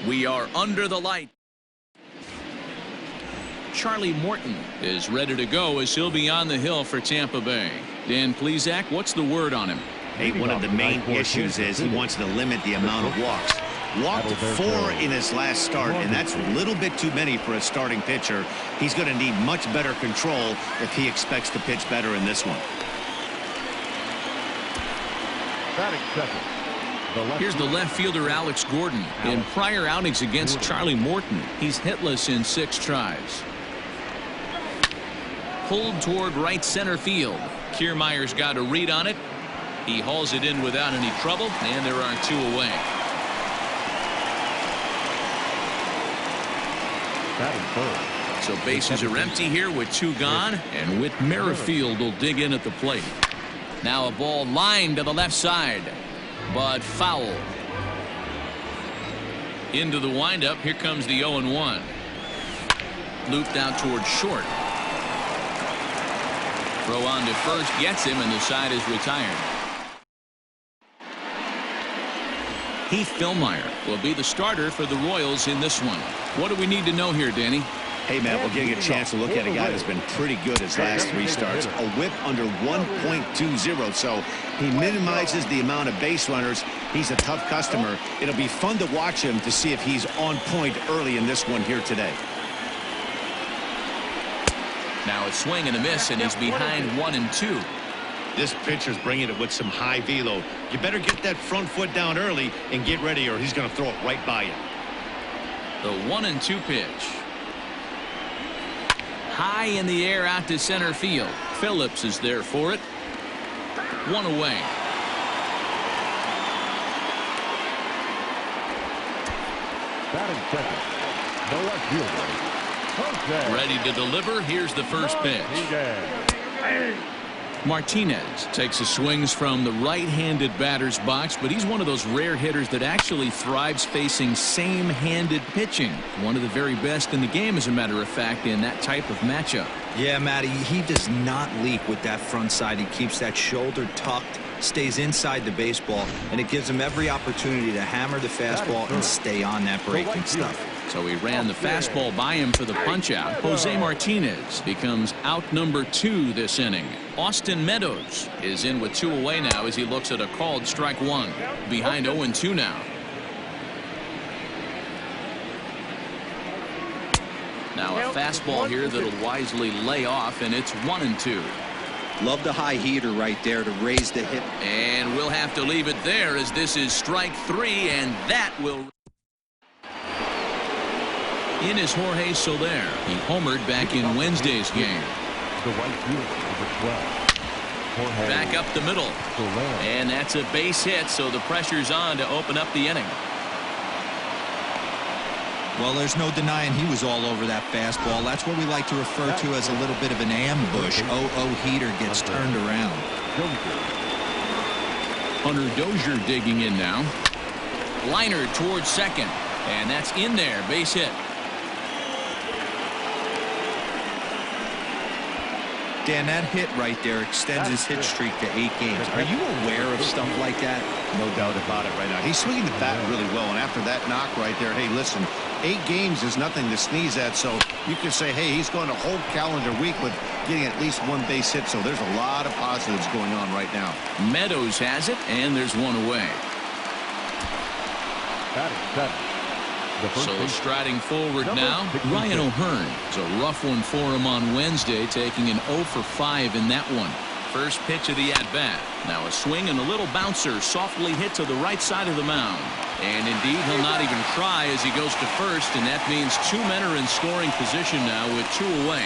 We are under the light. Charlie Morton is ready to go as he'll be on the hill for Tampa Bay. Dan Plesac, what's the word on him? Hey, one of the main issues is he wants to limit the amount of walks. Walked 4 in his last start, and that's a little bit too many for a starting pitcher. He's going to need much better control if he expects to pitch better in this one. Here's the left fielder Alex Gordon. In prior outings against Charlie Morton, he's hitless in 6 tries. Pulled toward right center field. Kiermaier's got a read on it. He hauls it in without any trouble, and there are 2 away. So bases are empty here with 2 gone, and Whit Merrifield will dig in at the plate. Now a ball lined to the left side, but foul. Into the windup. Here comes the 0-1. Looped out towards short. Throw on to first, gets him, and the side is retired. Heath Filmeyer will be the starter for the Royals in this one. What do we need to know here, Danny? Hey, Matt, we're getting a chance to look at a guy that's been pretty good his last 3 starts. A whip under 1.20, so he minimizes the amount of base runners. He's a tough customer. It'll be fun to watch him to see if he's on point early in this one here today. Now a swing and a miss, and he's behind 1-2. This pitcher's bringing it with some high velo. You better get that front foot down early and get ready, or he's going to throw it right by you. The 1-2 pitch. High in the air out to center field. Phillips is there for it. 1 away. Batting second, the left fielder. Ready to deliver. Here's the first pitch. Martinez takes his swings from the right-handed batter's box, but he's one of those rare hitters that actually thrives facing same-handed pitching. One of the very best in the game, as a matter of fact, in that type of matchup. Yeah, Matty, he does not leak with that front side. He keeps that shoulder tucked, stays inside the baseball, and it gives him every opportunity to hammer the fastball and stay on that breaking stuff. So he ran the fastball by him for the punch-out. Jose Martinez becomes out number 2 this inning. Austin Meadows is in with 2 away now as he looks at a called strike 1. Behind 0-2 now. Now a fastball here that'll wisely lay off, and it's 1-2. Love the high heater right there to raise the hit. And we'll have to leave it there as this is strike 3, and that will... In is Jorge Soler. He homered back in Wednesday's game. The right fielder, number 12. Back up the middle. And that's a base hit, so the pressure's on to open up the inning. Well, there's no denying he was all over that fastball. That's what we like to refer to as a little bit of an ambush. 0-0 heater gets turned around. Hunter Dozier digging in now. Liner towards second. And that's in there. Base hit. Dan, that hit right there extends his hit streak to 8 games. Are you aware of stuff like that? No doubt about it right now. He's swinging the bat really well, and after that knock right there, hey, listen, 8 games is nothing to sneeze at, so you could say, hey, he's going a whole calendar week with getting at least 1 base hit, so there's a lot of positives going on right now. Meadows has it, and there's 1 away. So striding forward now, Ryan O'Hearn. It's a rough one for him on Wednesday, taking an 0 for 5 in that one. First pitch of the at-bat. Now a swing and a little bouncer softly hit to the right side of the mound. And indeed, he'll not even try as he goes to first, and that means 2 men are in scoring position now with 2 away.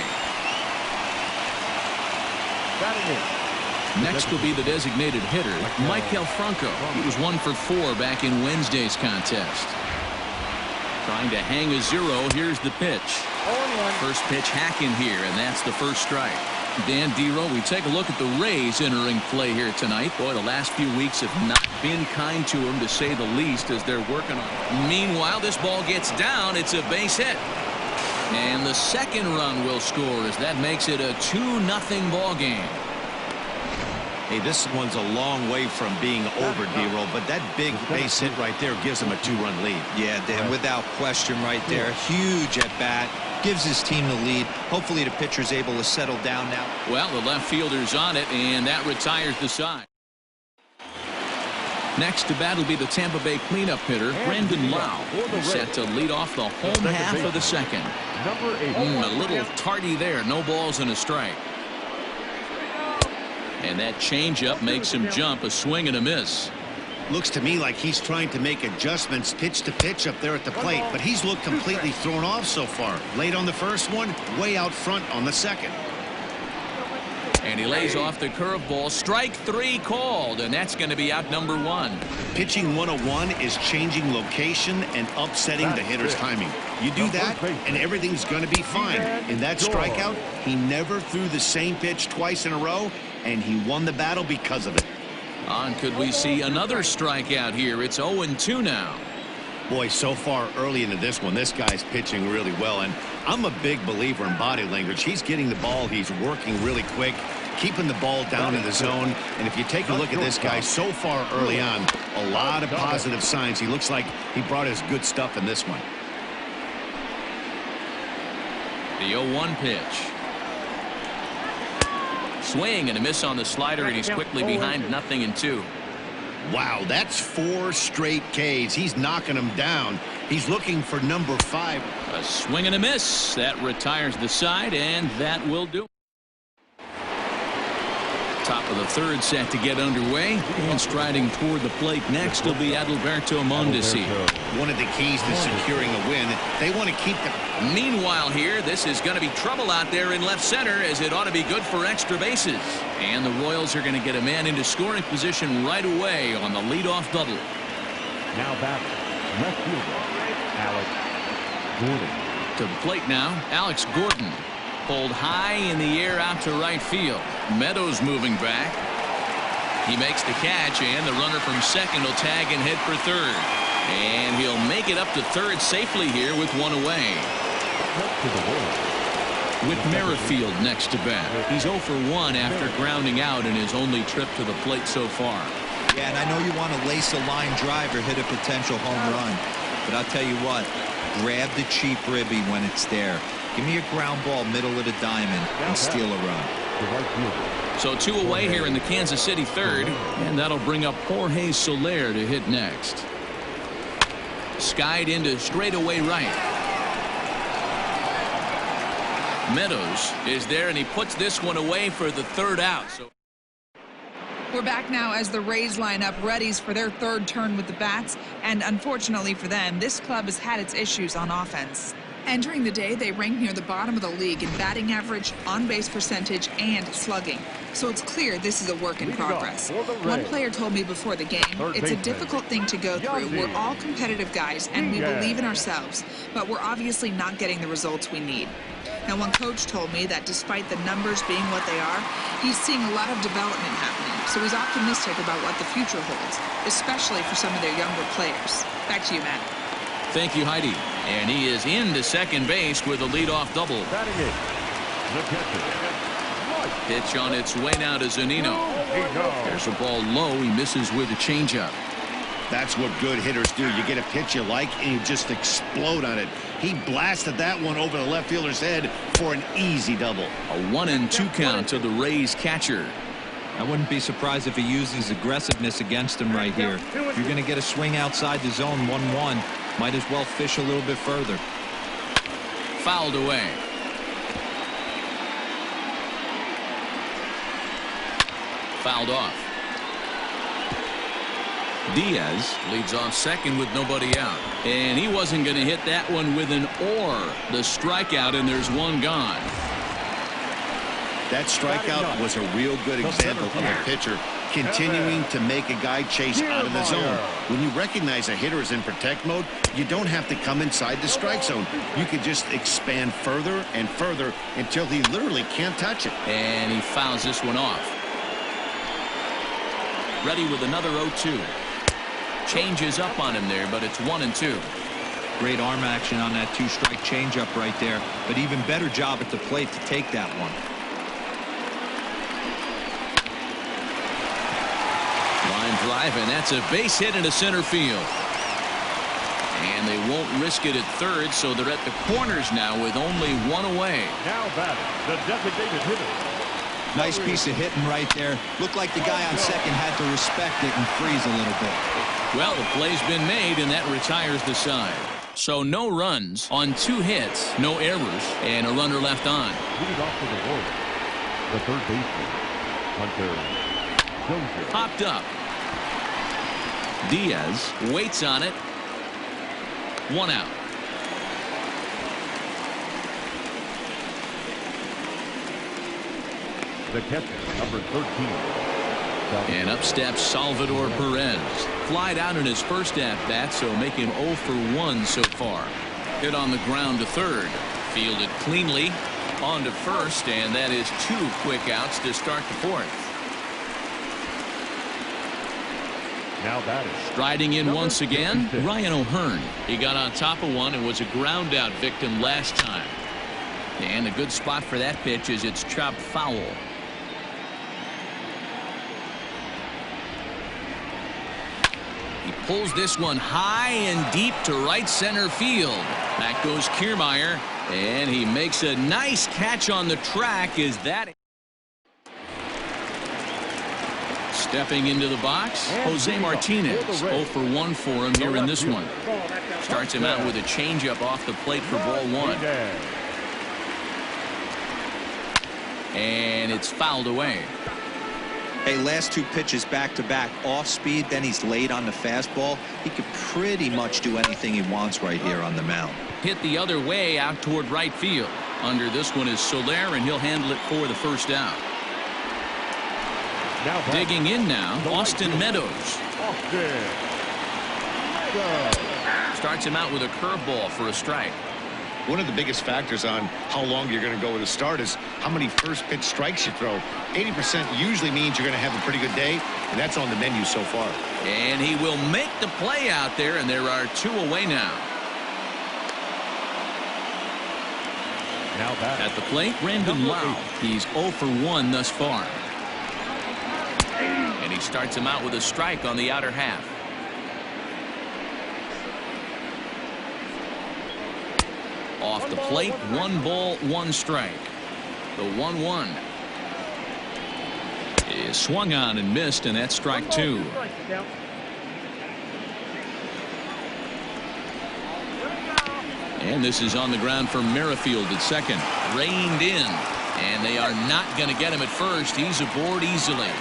Next will be the designated hitter, Maikel Franco. He was 1 for 4 back in Wednesday's contest. Trying to hang a 0. Here's the pitch. First pitch hacking here, and that's the first strike. Dan Dero, we take a look at the Rays entering play here tonight. Boy, the last few weeks have not been kind to them, to say the least, as they're working on it. Meanwhile, this ball gets down. It's a base hit. And the second run will score as that makes it a 2-0 ball game. Hey, this one's a long way from being over, D-roll, but that big base hit right there gives him a 2-run lead. Yeah, Dan, without question right there. Huge at bat. Gives his team the lead. Hopefully the pitcher's able to settle down now. Well, the left fielder's on it, and that retires the side. Next to bat will be the Tampa Bay cleanup hitter, Brendan Lau. He's set to lead off the home half of the second. Number 8. A little tardy there. No balls and a strike. And that changeup makes him jump. A swing and a miss. Looks to me like he's trying to make adjustments pitch to pitch up there at the plate, but he's looked completely thrown off so far. Late on the first one, way out front on the second. And he lays off the curveball. Strike 3 called, and that's going to be out number 1. Pitching 101 is changing location and upsetting the hitter's timing. You do that, and everything's going to be fine. In that strikeout, he never threw the same pitch twice in a row, and he won the battle because of it. Could we see another strikeout here? It's 0-2 now. Boy, so far early into this one, this guy's pitching really well, and I'm a big believer in body language. He's getting the ball. He's working really quick, keeping the ball down in the zone. And if you take a look at this guy so far early on, a lot of positive signs. He looks like he brought his good stuff in this one. The 0-1 pitch. Swing and a miss on the slider, and he's quickly behind 0-2. Wow, that's 4 straight Ks. He's knocking them down. He's looking for number 5. A swing and a miss. That retires the side, and that will do. Top of the third set to get underway, and striding toward the plate next will be Adalberto Mondesi. One of the keys to securing a win, they want to keep the... Meanwhile here, this is going to be trouble out there in left center, as it ought to be good for extra bases. And the Royals are going to get a man into scoring position right away on the leadoff double. Now batting, left fielder, Alex Gordon. To the plate now, Alex Gordon. Pulled high in the air out to right field. Meadows moving back. He makes the catch, and the runner from second will tag and head for third. And he'll make it up to third safely here with 1 away. With Merrifield next to bat. He's 0 for 1 after grounding out in his only trip to the plate so far. Yeah, and I know you want to lace a line drive or hit a potential home run. But I'll tell you what, grab the cheap ribby when it's there. Give me a ground ball middle of the diamond and steal a run. So 2 away here in the Kansas City third, and that'll bring up Jorge Soler to hit next. Skied into straightaway right. Meadows is there, and he puts this one away for the third out. So we're back now as the Rays line up readies for their third turn with the bats, and unfortunately for them, this club has had its issues on offense. Entering the day, they rank near the bottom of the league in batting average, on-base percentage, and slugging. So it's clear this is a work in progress. One player told me before the game, it's a difficult thing to go through. We're all competitive guys, and we believe in ourselves, but we're obviously not getting the results we need. Now, one coach told me that despite the numbers being what they are, he's seeing a lot of development happening. So he's optimistic about what the future holds, especially for some of their younger players. Back to you, Matt. Thank you, Heidi. And he is into second base with a leadoff double. Pitch on its way now to Zunino. There's a ball low. He misses with a changeup. That's what good hitters do. You get a pitch you like, and you just explode on it. He blasted that one over the left fielder's head for an easy double. A 1-2 count to the Rays catcher. I wouldn't be surprised if he uses aggressiveness against him right here. If you're going to get a swing outside the zone 1-1, might as well fish a little bit further. Fouled away. Fouled off. Diaz leads off second with nobody out. And he wasn't going to hit that one with an or. The strikeout, and there's one gone. That strikeout was a real good example of a pitcher continuing to make a guy chase out of the zone. When you recognize a hitter is in protect mode, you don't have to come inside the strike zone. You can just expand further and further until he literally can't touch it. And he fouls this one off. Ready with another 0-2. Changes up on him there, but it's 1-2. Great arm action on that 2-strike changeup right there, but even better job at the plate to take that one. drive, and that's a base hit into center field. And they won't risk it at third, so they're at the corners now with only one away. Now batting, the designated hitter. Nice piece of hitting right there. Looked like the guy on second had to respect it and freeze a little bit. Well, the play's been made, and that retires the side. So no runs on 2 hits, no errors, and a runner left on. Lead off to the Royals, the third baseman, Hunter Dozier. Popped up. Diaz waits on it. 1 out. The catcher, number 13. And up steps Salvador Perez. Flied out in his first at-bat, so make him 0 for 1 so far. Hit on the ground to third. Fielded cleanly. On to first, and that is 2 quick outs to start the fourth. Now batting. Striding in once again, Ryan O'Hearn. He got on top of one and was a ground out victim last time. And a good spot for that pitch is it's chopped foul. He pulls this one high and deep to right center field. Back goes Kiermaier, and he makes a nice catch on the track. Is that stepping into the box? Jose Martinez. 0 for 1 for him here in this one. Starts him out with a changeup off the plate for ball 1. And it's fouled away. Hey, last 2 pitches back-to-back off speed, then he's late on the fastball. He could pretty much do anything he wants right here on the mound. Hit the other way out toward right field. Under this one is Soler, and he'll handle it for the first out. Digging in now, Austin Meadows. Starts him out with a curveball for a strike. One of the biggest factors on how long you're going to go with a start is how many first pitch strikes you throw. 80% usually means you're going to have a pretty good day, and that's on the menu so far. And he will make the play out there, and there are 2 away now. At the plate, Brandon Lau. He's 0 for 1 thus far. And he starts him out with a strike on the outer half. Off the plate, 1 ball, 1 strike. The 1-1 is swung on and missed, and that's strike 2. And this is on the ground for Merrifield at second. Reined in, and they are not going to get him at first. He's aboard easily.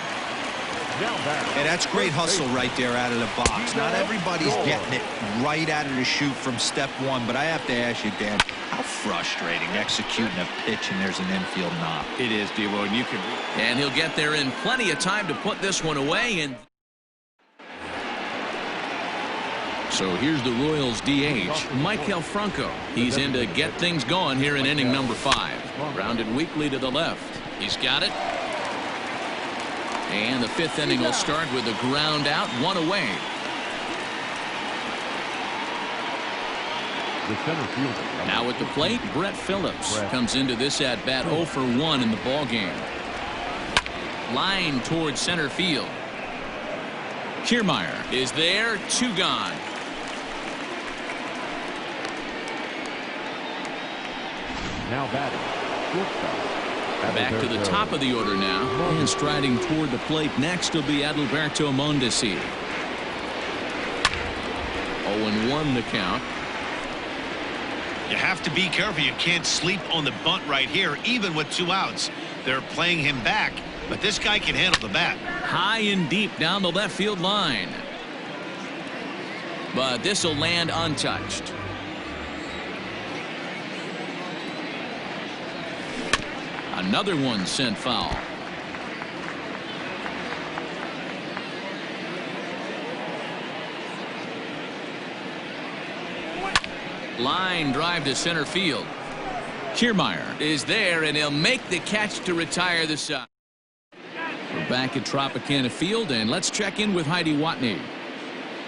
Hey, that's great hustle right there out of the box. Not everybody's getting it right out of the chute from step 1, but I have to ask you, Dan, how frustrating executing a pitch and there's an infield knock. It is, Devo, and you can. And he'll get there in plenty of time to put this one away. And so here's the Royals DH, Maikel Franco. He's in to get things going here in inning number 5. Grounded weakly to the left. He's got it. And the 5th inning will start with a ground out, 1 away. Now at the plate, Brett Phillips comes into this at bat 0 for 1 in the ball game. Line towards center field. Kiermaier is there, 2 gone. Now batting. Back to the top of the order now, and striding toward the plate next will be Adalberto Mondesi. 0-1 the count. You have to be careful. You can't sleep on the bunt right here, even with 2 outs. They're playing him back, but this guy can handle the bat. High and deep down the left field line. But this will land untouched. Another one sent foul. Line drive to center field. Kiermaier is there, and he'll make the catch to retire the side. We're back at Tropicana Field, and let's check in with Heidi Watney.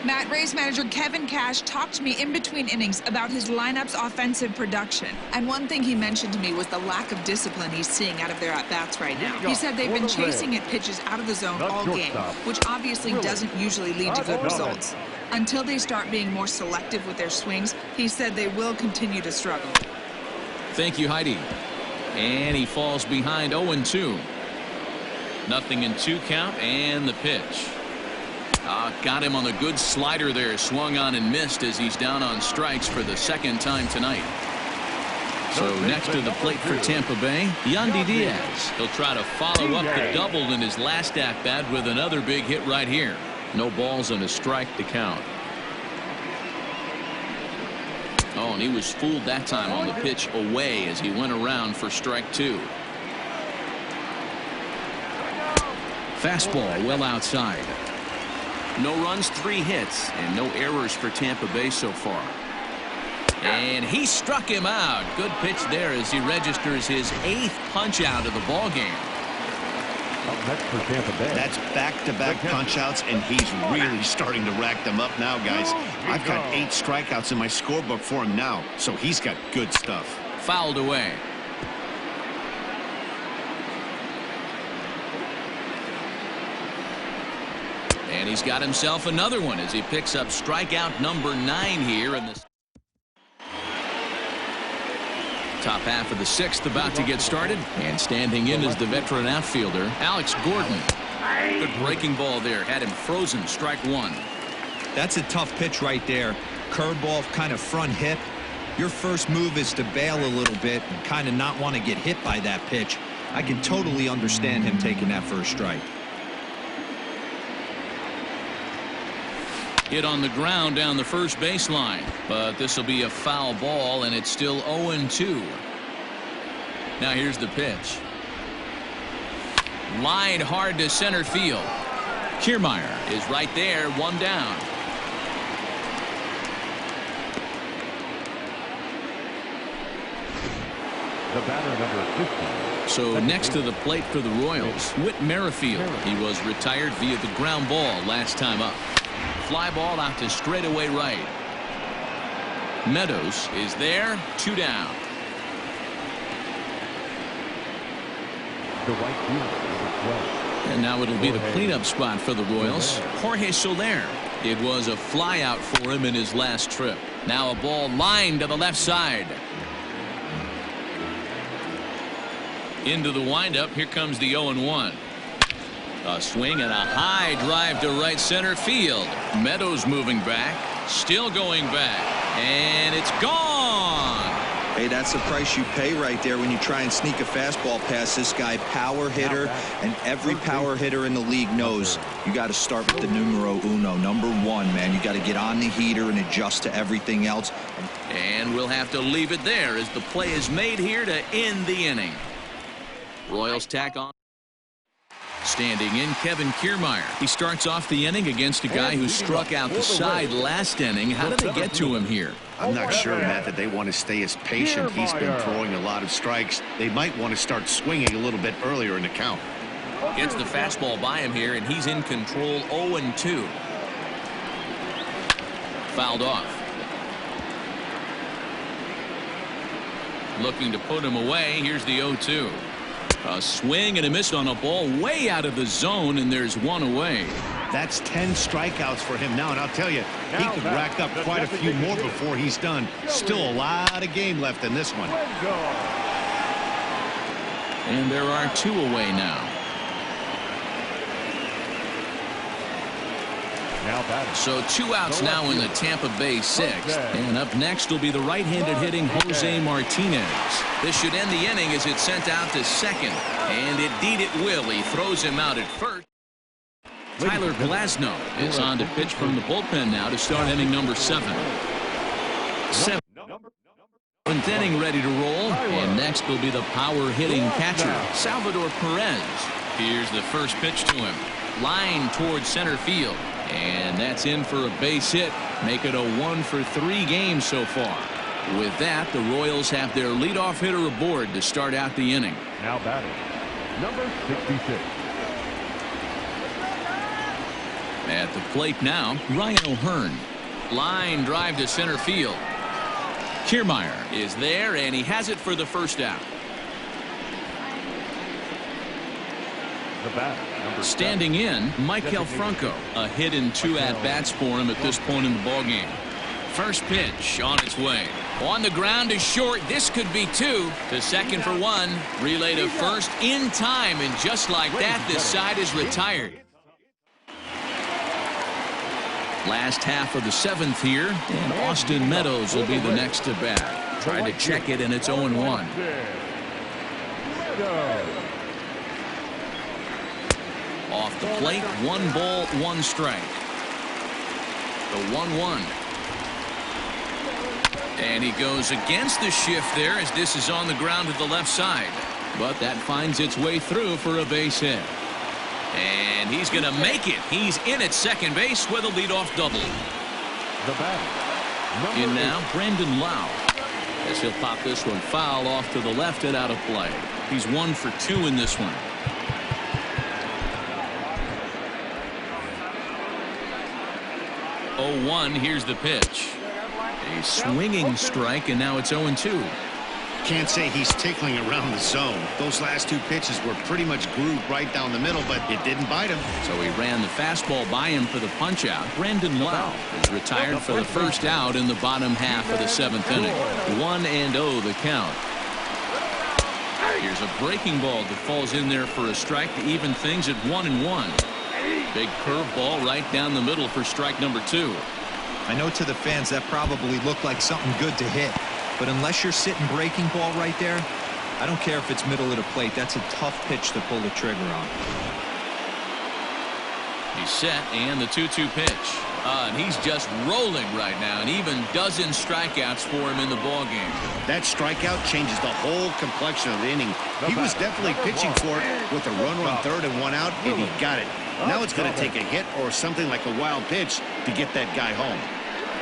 Matt Rays manager Kevin Cash talked to me in between innings about his lineup's offensive production. And one thing he mentioned to me was the lack of discipline he's seeing out of their at-bats right now. He said they've been chasing at pitches out of the zone all game, which obviously doesn't usually lead to good results. Until they start being more selective with their swings, he said they will continue to struggle. Thank you, Heidi. And he falls behind 0-2. Nothing in 2 count, and the pitch. Got him on the good slider there. Swung on and missed as he's down on strikes for the second time tonight. So next to the plate for Tampa Bay, Yandy Diaz. He'll try to follow up the double in his last at-bat with another big hit right here. No balls and a strike to count. Oh, and he was fooled that time on the pitch away as he went around for strike 2. Fastball well outside. No runs, 3 hits, and no errors for Tampa Bay so far. And he struck him out. Good pitch there as he registers his 8th punch out of the ball game. Up next for Tampa Bay. That's back-to-back punch-outs, and he's really starting to rack them up now, guys. I've got 8 strikeouts in my scorebook for him now, so he's got good stuff. Fouled away. And he's got himself another one as he picks up strikeout number 9 here in the top half of the 6th about to get started. And standing in is the veteran outfielder, Alex Gordon. Good breaking ball there. Had him frozen. Strike 1. That's a tough pitch right there. Curveball, kind of front hip. Your first move is to bail a little bit and kind of not want to get hit by that pitch. I can totally understand him taking that first strike. Hit on the ground down the first baseline, but this will be a foul ball, and it's still 0-2. Now here's the pitch. Line hard to center field. Kiermaier is right there, 1 down. The batter, number 50. So next to the plate for the Royals, Whit Merrifield. He was retired via the ground ball last time up. Fly ball out to straightaway right. Meadows is there, 2 down. The right fielder, number 12. And now it'll be the cleanup spot for the Royals. Jorge Soler. It was a fly out for him in his last trip. Now a ball lined to the left side. Into the windup. Here comes the 0-1. A swing and a high drive to right center field. Meadows moving back. Still going back. And it's gone. Hey, that's the price you pay right there when you try and sneak a fastball past this guy. Power hitter, and every power hitter in the league knows you got to start with the numero uno, number 1, man. You got to get on the heater and adjust to everything else. And we'll have to leave it there as the play is made here to end the inning. Royals tack on. Standing in, Kevin Kiermaier. He starts off the inning against a guy who struck out the side last inning. How did they get to him here? I'm not sure, Matt, that they want to stay as patient. He's been throwing a lot of strikes. They might want to start swinging a little bit earlier in the count. Gets the fastball by him here, and he's in control. 0-2. Fouled off. Looking to put him away. Here's the 0-2. A swing and a miss on a ball way out of the zone, and there's 1 away. That's 10 strikeouts for him now, and I'll tell you, he could rack up quite a few more before he's done. Still a lot of game left in this one. And there are 2 away now. So 2 outs now in the Tampa Bay 6th. And up next will be the right-handed hitting Jose Martinez. This should end the inning as it's sent out to second. And indeed it will. He throws him out at first. Tyler Glasnow is on to pitch from the bullpen now to start inning number 7. 7th inning ready to roll. And next will be the power-hitting catcher, Salvador Perez. Here's the first pitch to him. Line towards center field. And that's in for a base hit. Make it a 1-for-3 game so far. With that, the Royals have their leadoff hitter aboard to start out the inning. Now batting, number 66. At the plate now, Ryan O'Hearn. Line drive to center field. Kiermaier is there, and he has it for the first out. Standing in, Michael Franco. A hit and 2 at-bats for him at this point in the ballgame. First pitch on its way. On the ground is short. This could be 2. To second for 1. Relay to first in time, and just like that, this side is retired. Last half of the 7th here, and Austin Meadows will be the next to bat. Trying to check it, and it's 0-1. Off the plate, 1 ball, 1 strike. The 1-1. And he goes against the shift there as this is on the ground to the left side. But that finds its way through for a base hit. And he's going to make it. He's in at second base with a leadoff double. In now, Brandon Lau. As he'll pop this one foul off to the left and out of play. He's 1 for 2 in this one. 0-1, here's the pitch. A swinging strike, and now it's 0-2. Can't say he's tickling around the zone. Those last 2 pitches were pretty much glued right down the middle, but it didn't bite him. So he ran the fastball by him for the punch-out. Brandon Lau is retired for the first out in the bottom half of the 7th inning. 1-0 the count. Here's a breaking ball that falls in there for a strike to even things at 1-1. Big curveball right down the middle for strike number 2. I know to the fans that probably looked like something good to hit. But unless you're sitting breaking ball right there, I don't care if it's middle of the plate. That's a tough pitch to pull the trigger on. He's set, and the 2-2 pitch. And he's just rolling right now, and even dozen strikeouts for him in the ballgame. That strikeout changes the whole complexion of the inning. He was definitely pitching for it with a runner on third and 1 out, and he got it. Now it's going to take a hit or something like a wild pitch to get that guy home.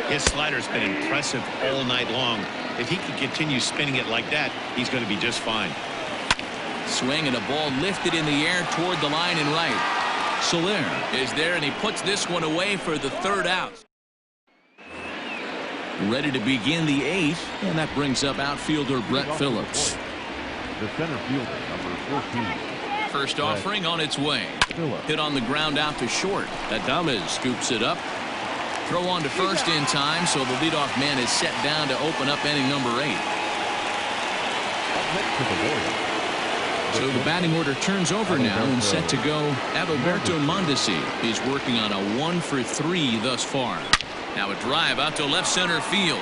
His slider's been impressive all night long. If he can continue spinning it like that, he's going to be just fine. Swing and a ball lifted in the air toward the line and right. Soler is there, and he puts this one away for the 3rd out. Ready to begin the 8th, and that brings up outfielder Brett Phillips. The center fielder, number 14. First offering on its way. Hit on the ground out to short. Adames scoops it up. Throw on to first in time, so the leadoff man is set down to open up inning number 8. So the batting order turns over now and set to go Adalberto Mondesi. He's working on a 1 for 3 thus far. Now a drive out to left center field.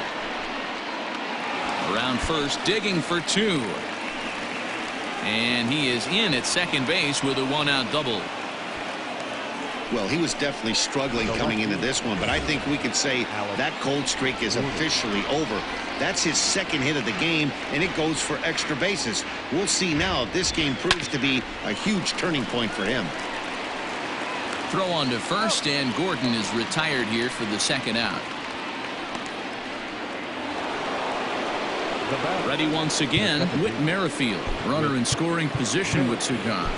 Around first, digging for 2. And he is in at second base with a 1-out double. Well, he was definitely struggling coming into this one, but I think we could say that cold streak is officially over. That's his 2nd hit of the game, and it goes for extra bases. We'll see now if this game proves to be a huge turning point for him. Throw on to first, and Gordon is retired here for the 2nd out. Ready once again, Whit Merrifield, runner in scoring position with Sugan.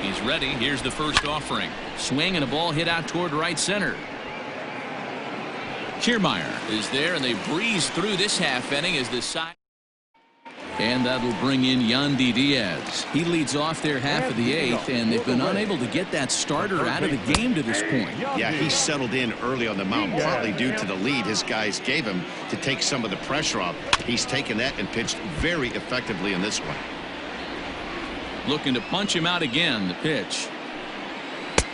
He's ready. Here's the first offering. Swing and a ball hit out toward right center. Kiermaier is there, and they breeze through this half inning as the side. And that'll bring in Yandy Diaz. He leads off their half of the 8th, and they've been unable to get that starter out of the game to this point. Yeah, he settled in early on the mound, partly due to the lead his guys gave him to take some of the pressure off. He's taken that and pitched very effectively in this one. Looking to punch him out again. The pitch.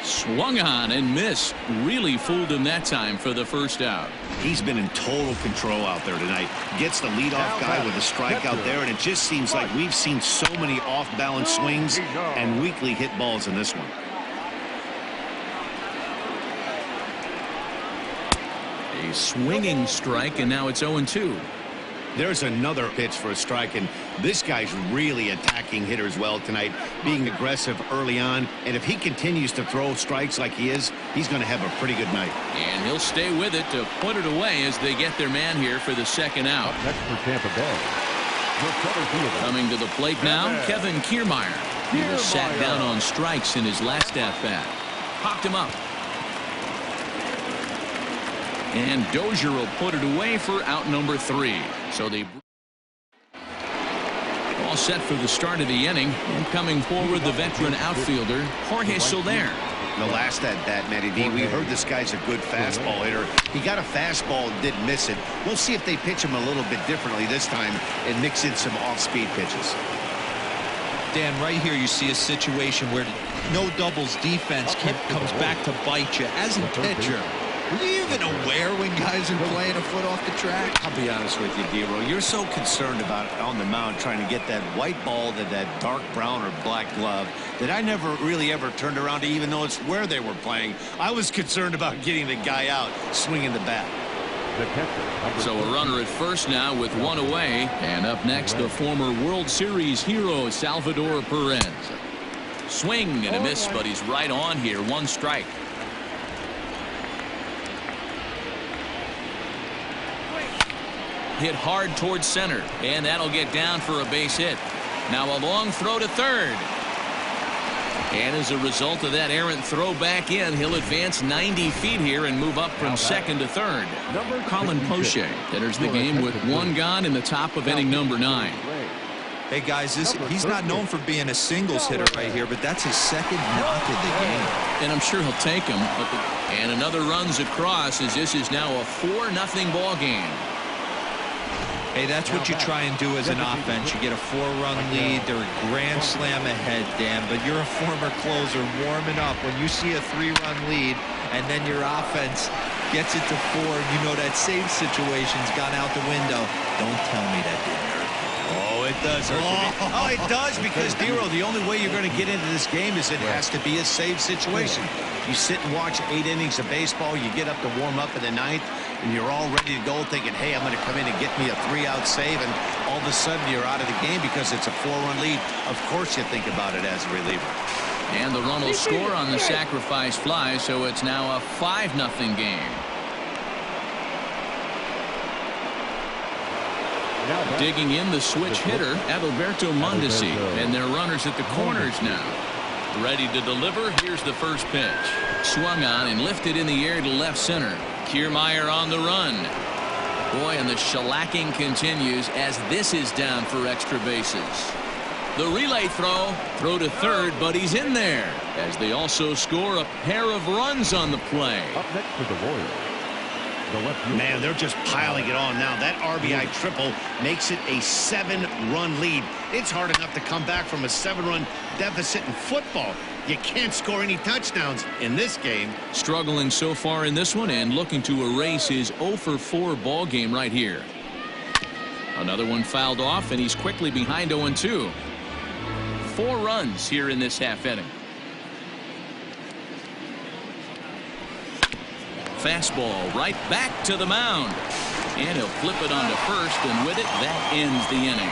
Swung on and missed. Really fooled him that time for the first out. He's been in total control out there tonight. Gets the leadoff guy with a strikeout there, and it just seems like we've seen so many off-balance swings and weakly hit balls in this one. A swinging strike, and now it's 0-2. There's another pitch for a strike, and this guy's really attacking hitters well tonight, being aggressive early on, and if he continues to throw strikes like he is, he's going to have a pretty good night. And he'll stay with it to put it away as they get their man here for the 2nd out. Next for Tampa Bay. Coming to the plate now, Kevin Kiermaier. He was sat down on strikes in his last at-bat. Popped him up. And Dozier will put it away for out number 3. So they all set for the start of the inning. And coming forward, the veteran outfielder, Jorge Soler. The last at-bat, Matty D, we heard this guy's a good fastball hitter. He got a fastball and didn't miss it. We'll see if they pitch him a little bit differently this time and mix in some off-speed pitches. Dan, right here you see a situation where no doubles defense comes back to bite you. As a pitcher, were you even aware when guys are playing a foot off the track? I'll be honest with you, D-Roll. You're so concerned about on the mound trying to get that white ball to that dark brown or black glove that I never really ever turned around to even notice where they were playing. I was concerned about getting the guy out swinging the bat. So a runner at first now with one away. And up next, the former World Series hero, Salvador Perez. Swing and a miss, but he's right on here. 1 strike. Hit hard towards center, and that'll get down for a base hit. Now a long throw to third. And as a result of that errant throw back in, he'll advance 90 feet here and move up from second to third. Colin Poche enters the game with 1 gone in the top of inning number 9. Hey guys, he's not known for being a singles hitter right here, but that's his second knock of the game. And I'm sure he'll take him. And another runs across as this is now a 4-0 ball game. Hey, that's what you try and do as an offense. You get a 4-run lead. They're a grand slam ahead, Dan, but you're a former closer warming up. When you see a 3-run lead and then your offense gets it to 4, you know that save situation's gone out the window. Don't tell me that didn't hurt. Oh, it does hurt. Oh, it does, because, D-Roll, the only way you're going to get into this game is it has to be a save situation. You sit and watch 8 innings of baseball, you get up to warm up in the 9th, and you're all ready to go thinking, hey, I'm going to come in and get me a 3-out save, and all of a sudden you're out of the game because it's a 4-run lead. Of course you think about it as a reliever. And the run will score on the sacrifice fly, so it's now a 5-0 game. Digging in the switch hitter, Adalberto Mondesi, and their runners at the corners now. Ready to deliver. Here's the first pitch. Swung on and lifted in the air to left center. Kiermaier on the run. Boy, and the shellacking continues as this is down for extra bases. The relay throw to third, but he's in there as they also score a pair of runs on the play. Up next for the Royals. Man, they're just piling it on now. That RBI triple makes it a 7-run lead. It's hard enough to come back from a 7-run deficit in football. You can't score any touchdowns in this game. Struggling so far in this one and looking to erase his 0-for-4 ball game right here. Another one fouled off, and he's quickly behind 0-2. 4 runs here in this half inning. Fastball right back to the mound. And he'll flip it onto first, and with it, that ends the inning.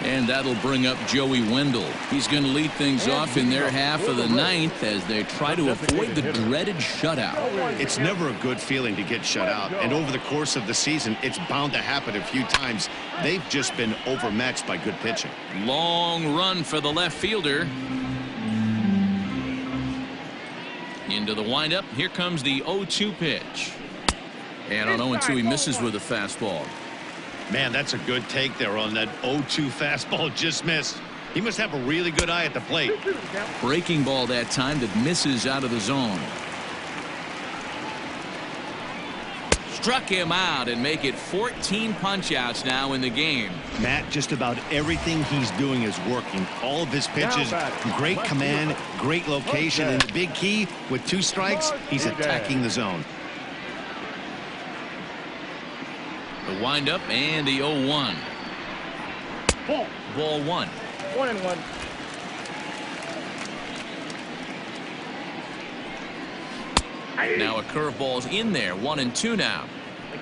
And that'll bring up Joey Wendell. He's going to lead things off in their half of the 9th as they try to avoid the dreaded shutout. It's never a good feeling to get shut out, and over the course of the season, it's bound to happen a few times. They've just been overmatched by good pitching. Long run for the left fielder. Into the windup. Here comes the 0-2 pitch. And on 0-2, he misses with a fastball. Man, that's a good take there on that 0-2 fastball. Just missed. He must have a really good eye at the plate. Breaking ball that time that misses out of the zone. Struck him out and make it 14 punch-outs now in the game. Matt, just about everything he's doing is working. All of his pitches, great command, great location, and the big key, with 2 strikes, he's attacking the zone. The windup and the 0-1. Ball 1. 1-1. Now a curveball's in there. 1-2 now.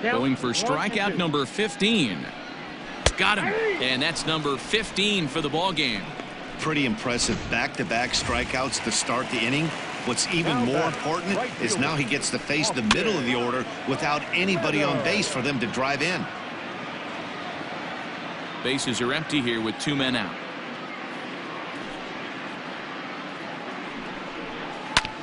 Going for strikeout number 15. Got him. And that's number 15 for the ball game. Pretty impressive back-to-back strikeouts to start the inning. What's even more important is now he gets to face the middle of the order without anybody on base for them to drive in. Bases are empty here with 2 men out.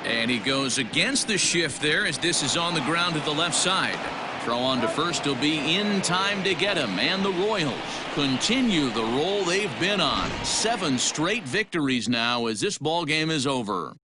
And he goes against the shift there as this is on the ground to the left side. Throw on to first will be in time to get him. And the Royals continue the roll they've been on. 7 straight victories now as this ball game is over.